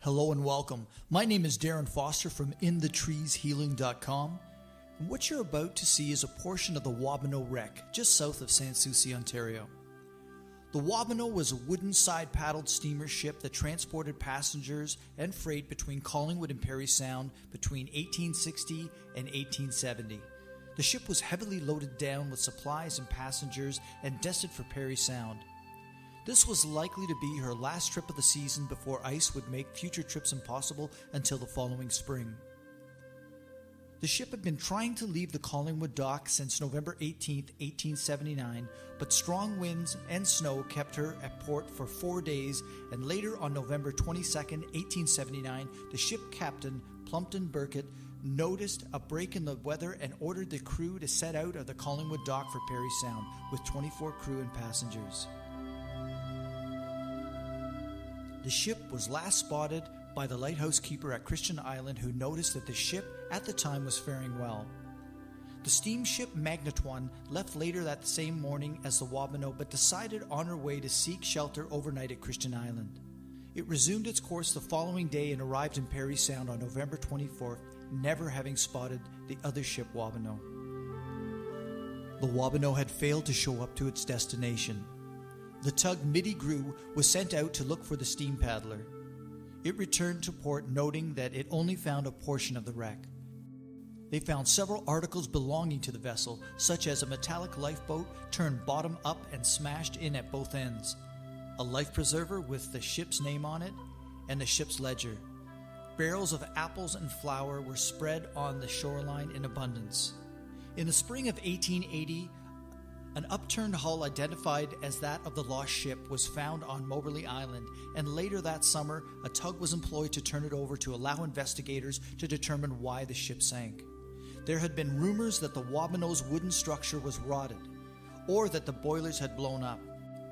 Hello and welcome. My name is Darren Foster from inthetreeshealing.com. And what you're about to see is a portion of the Waubino wreck just south of Sans Souci, Ontario. The Waubino was a wooden side-paddled steamer ship that transported passengers and freight between Collingwood and Parry Sound between 1860 and 1870. The ship was heavily loaded down with supplies and passengers and destined for Parry Sound. This was likely to be her last trip of the season before ice would make future trips impossible until the following spring. The ship had been trying to leave the Collingwood dock since November 18, 1879, but strong winds and snow kept her at port for 4 days, and later on November 22, 1879, the ship captain, Plumpton Burkett, noticed a break in the weather and ordered the crew to set out of the Collingwood dock for Parry Sound with 24 crew and passengers. The ship was last spotted by the lighthouse keeper at Christian Island, who noticed that the ship at the time was faring well. The steamship Magnatuan left later that same morning as the Waubino, but decided on her way to seek shelter overnight at Christian Island. It resumed its course the following day and arrived in Parry Sound on November 24th, never having spotted the other ship Waubino. The Waubino had failed to show up to its destination. The tug Midi Grew was sent out to look for the steam paddler. It returned to port noting that it only found a portion of the wreck. They found several articles belonging to the vessel, such as a metallic lifeboat turned bottom up and smashed in at both ends, a life preserver with the ship's name on it, and the ship's ledger. Barrels of apples and flour were spread on the shoreline in abundance. In the spring of 1880, an upturned hull identified as that of the lost ship was found on Moberly Island, and later that summer, a tug was employed to turn it over to allow investigators to determine why the ship sank. There had been rumors that the Waubino's wooden structure was rotted, or that the boilers had blown up.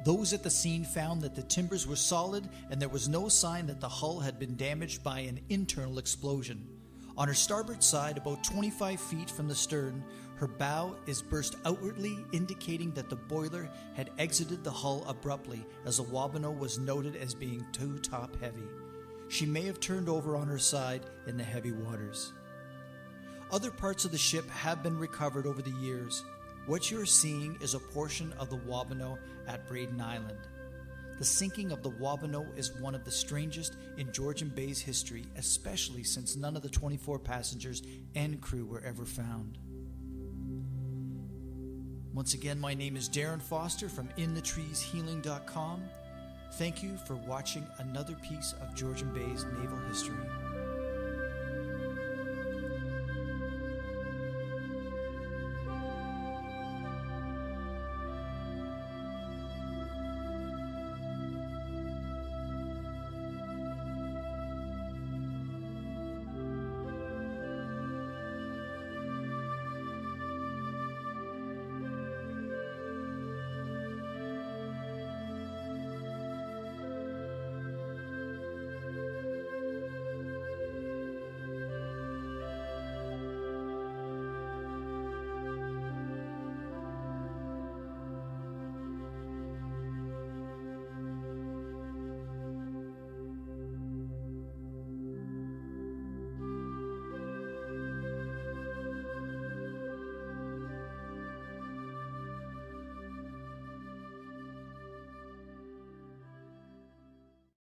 Those at the scene found that the timbers were solid and there was no sign that the hull had been damaged by an internal explosion. On her starboard side, about 25 feet from the stern, her bow is burst outwardly, indicating that the boiler had exited the hull abruptly, as the Waubino was noted as being too top-heavy. She may have turned over on her side in the heavy waters. Other parts of the ship have been recovered over the years. What you're seeing is a portion of the Waubino at Braden Island. The sinking of the Waubino is one of the strangest in Georgian Bay's history, especially since none of the 24 passengers and crew were ever found. Once again, my name is Darren Foster from inthetreeshealing.com. Thank you for watching another piece of Georgian Bay's naval history.